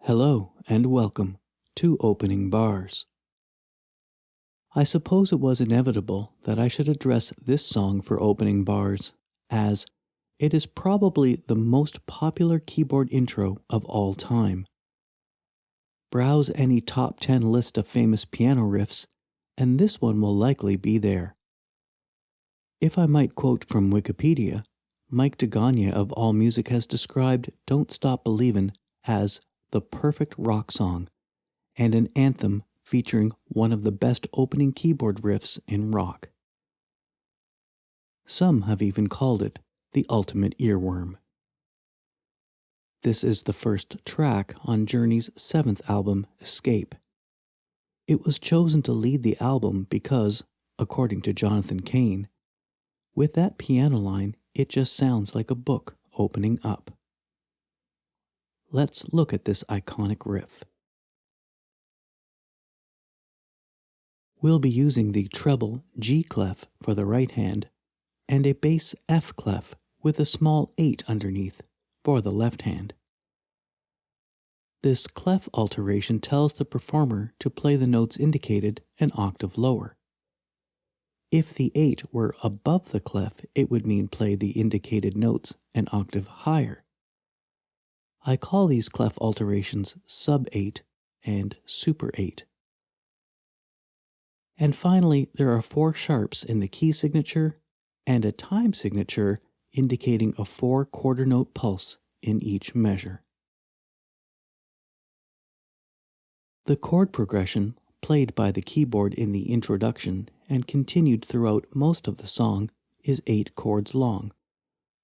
Hello and welcome to Opening Bars. I suppose it was inevitable that I should address this song for opening bars, as it is probably the most popular keyboard intro of all time. Browse any top 10 list of famous piano riffs, and this one will likely be there. If I might quote from Wikipedia, Mike DeGagne of AllMusic has described Don't Stop Believin' as the perfect rock song, and an anthem featuring one of the best opening keyboard riffs in rock. Some have even called it the ultimate earworm. This is the first track on Journey's 7th album, Escape. It was chosen to lead the album because, according to Jonathan Cain, with that piano line, it just sounds like a book opening up. Let's look at this iconic riff. We'll be using the treble G clef for the right hand and a bass F clef with a small 8 underneath for the left hand. This clef alteration tells the performer to play the notes indicated an octave lower. If the 8 were above the clef, it would mean play the indicated notes an octave higher. I call these clef alterations sub 8 and super 8. And finally, there are 4 sharps in the key signature and a time signature indicating a 4 quarter note pulse in each measure. The chord progression, played by the keyboard in the introduction and continued throughout most of the song, is 8 chords long.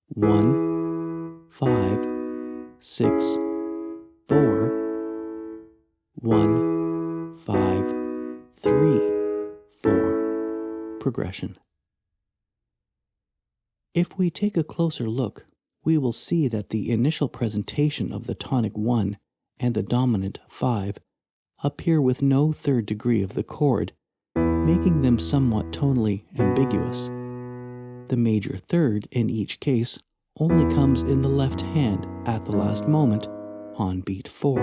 1, 5, 6, 4, 1, 5, 3, 4 progression. If we take a closer look, we will see that the initial presentation of the tonic 1 and the dominant 5 appear with no third degree of the chord, making them somewhat tonally ambiguous. The major third in each case only comes in the left hand at the last moment on beat 4.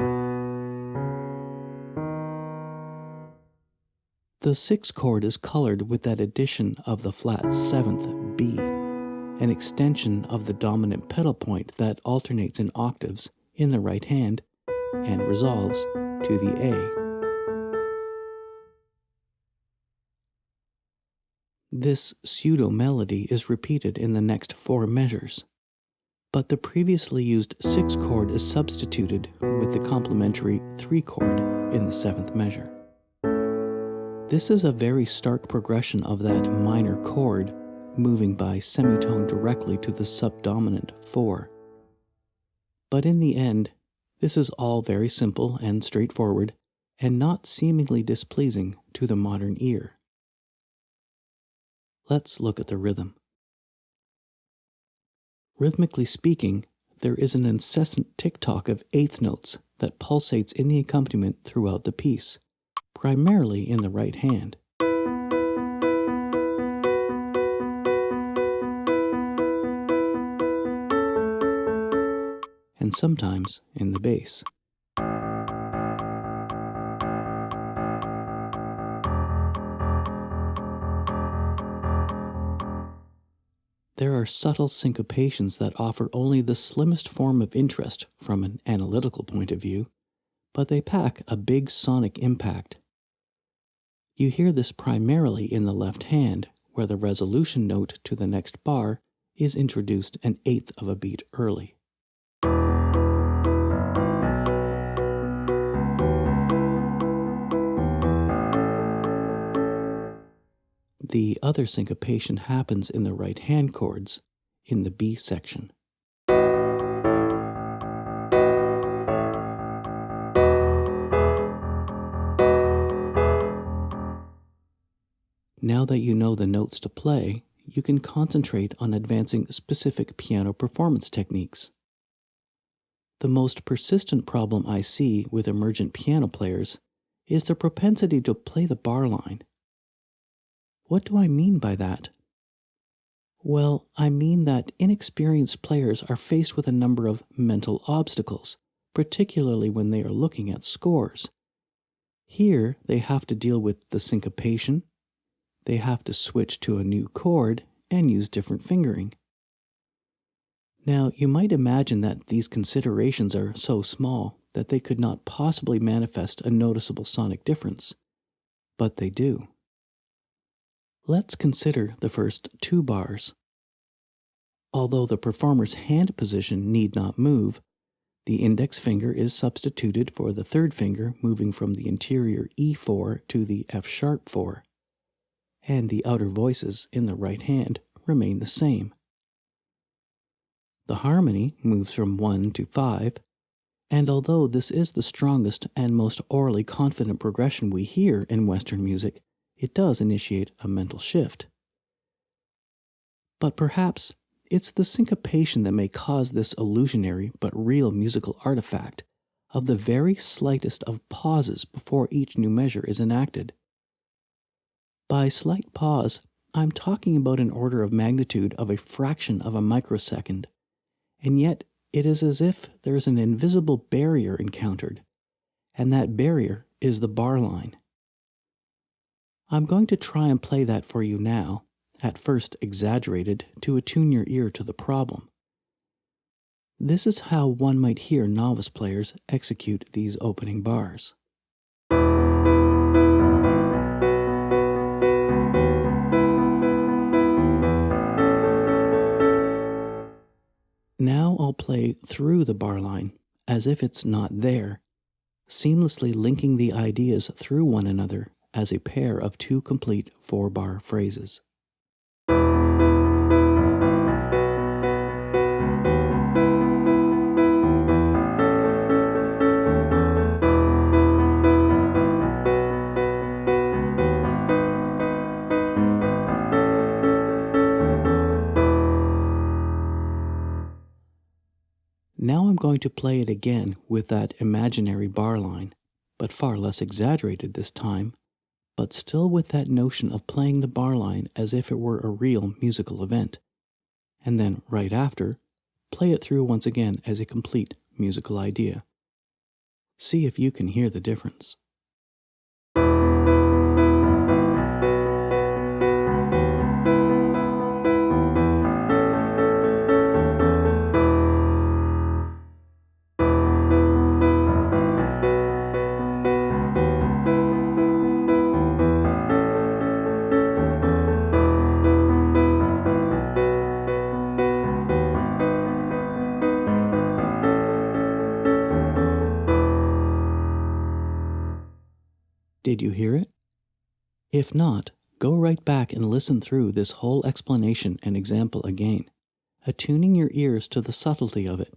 The 6th chord is colored with that addition of the flat 7th B, an extension of the dominant pedal point that alternates in octaves in the right hand and resolves to the A. This pseudo-melody is repeated in the next 4 measures, but the previously used 6th chord is substituted with the complementary 3 chord in the 7th measure. This is a very stark progression of that minor chord, moving by semitone directly to the subdominant 4. But in the end, this is all very simple and straightforward, and not seemingly displeasing to the modern ear. Let's look at the rhythm. Rhythmically speaking, there is an incessant tick-tock of eighth notes that pulsates in the accompaniment throughout the piece, primarily in the right hand. And sometimes in the bass. There are subtle syncopations that offer only the slimmest form of interest from an analytical point of view, but they pack a big sonic impact. You hear this primarily in the left hand, where the resolution note to the next bar is introduced an eighth of a beat early. The other syncopation happens in the right hand chords, in the B section. Now that you know the notes to play, you can concentrate on advancing specific piano performance techniques. The most persistent problem I see with emergent piano players is the propensity to play the bar line. What do I mean by that? Well, I mean that inexperienced players are faced with a number of mental obstacles particularly when they are looking at scores. Here, they have to deal with the syncopation, they have to switch to a new chord, and use different fingering. Now, you might imagine that these considerations are so small that they could not possibly manifest a noticeable sonic difference, but they do. Let's consider the first 2 bars. Although the performer's hand position need not move, the index finger is substituted for the third finger moving from the interior E4 to the F-sharp 4, and the outer voices in the right hand remain the same. The harmony moves from 1 to 5, and although this is the strongest and most orally confident progression we hear in Western music, it does initiate a mental shift. But perhaps it's the syncopation that may cause this illusionary but real musical artifact of the very slightest of pauses before each new measure is enacted. By slight pause, I'm talking about an order of magnitude of a fraction of a microsecond, and yet it is as if there is an invisible barrier encountered, and that barrier is the bar line. I'm going to try and play that for you now, at first exaggerated to attune your ear to the problem. This is how one might hear novice players execute these opening bars. Now I'll play through the bar line, as if it's not there, seamlessly linking the ideas through one another as a pair of 2 complete 4-bar phrases. Now I'm going to play it again with that imaginary bar line, but far less exaggerated this time, but still with that notion of playing the bar line as if it were a real musical event, and then right after, play it through once again as a complete musical idea. See if you can hear the difference. Did you hear it? If not, go right back and listen through this whole explanation and example again, attuning your ears to the subtlety of it.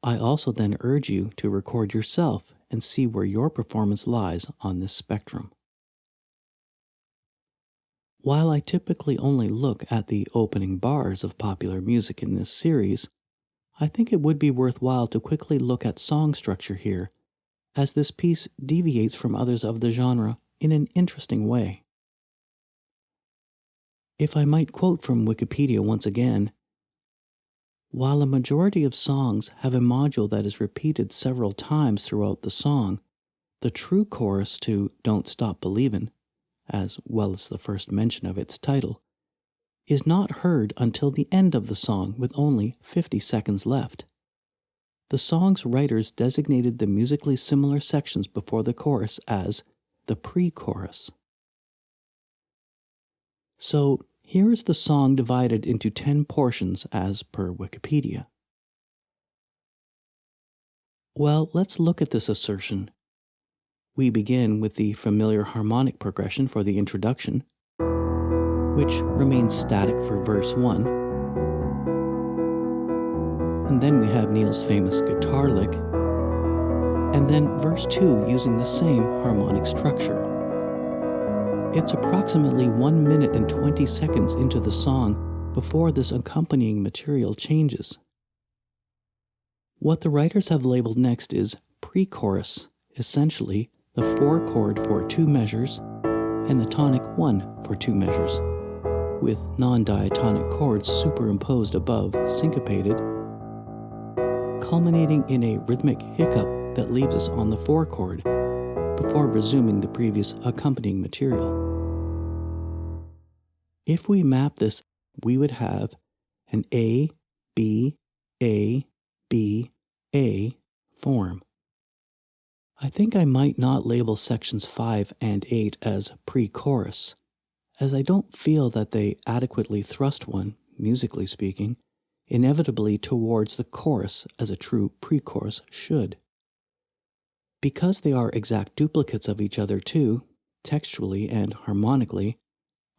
I also then urge you to record yourself and see where your performance lies on this spectrum. While I typically only look at the opening bars of popular music in this series, I think it would be worthwhile to quickly look at song structure here, as this piece deviates from others of the genre in an interesting way. If I might quote from Wikipedia once again, while a majority of songs have a module that is repeated several times throughout the song, the true chorus to Don't Stop Believin', as well as the first mention of its title, is not heard until the end of the song with only 50 seconds left. The song's writers designated the musically similar sections before the chorus as the pre-chorus. So, here is the song divided into 10 portions as per Wikipedia. Well, let's look at this assertion. We begin with the familiar harmonic progression for the introduction, which remains static for verse 1. And then we have Neal's famous guitar lick, and then verse 2 using the same harmonic structure. It's approximately 1 minute and 20 seconds into the song before this accompanying material changes. What the writers have labeled next is pre-chorus, essentially the 4 chord for 2 measures and the tonic 1 for 2 measures, with non-diatonic chords superimposed above, syncopated, culminating in a rhythmic hiccup that leaves us on the 4 chord, before resuming the previous accompanying material. If we map this, we would have an A, B, A, B, A form. I think I might not label sections 5 and 8 as pre-chorus, as I don't feel that they adequately thrust one, musically speaking, inevitably towards the chorus as a true pre-chorus should. Because they are exact duplicates of each other too, textually and harmonically,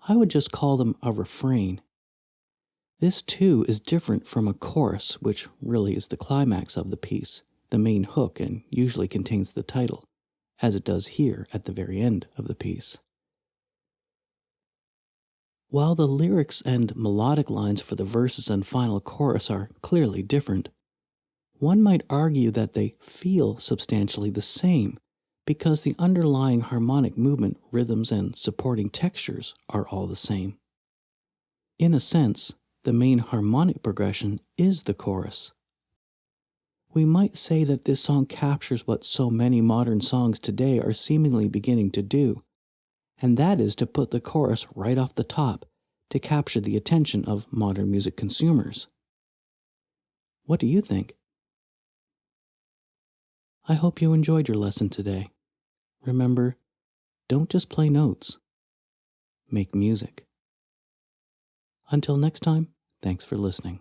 I would just call them a refrain. This too is different from a chorus, which really is the climax of the piece, the main hook, and usually contains the title, as it does here at the very end of the piece. While the lyrics and melodic lines for the verses and final chorus are clearly different, one might argue that they feel substantially the same because the underlying harmonic movement, rhythms, and supporting textures are all the same. In a sense, the main harmonic progression is the chorus. We might say that this song captures what so many modern songs today are seemingly beginning to do, and that is to put the chorus right off the top to capture the attention of modern music consumers. What do you think? I hope you enjoyed your lesson today. Remember, don't just play notes. Make music. Until next time, thanks for listening.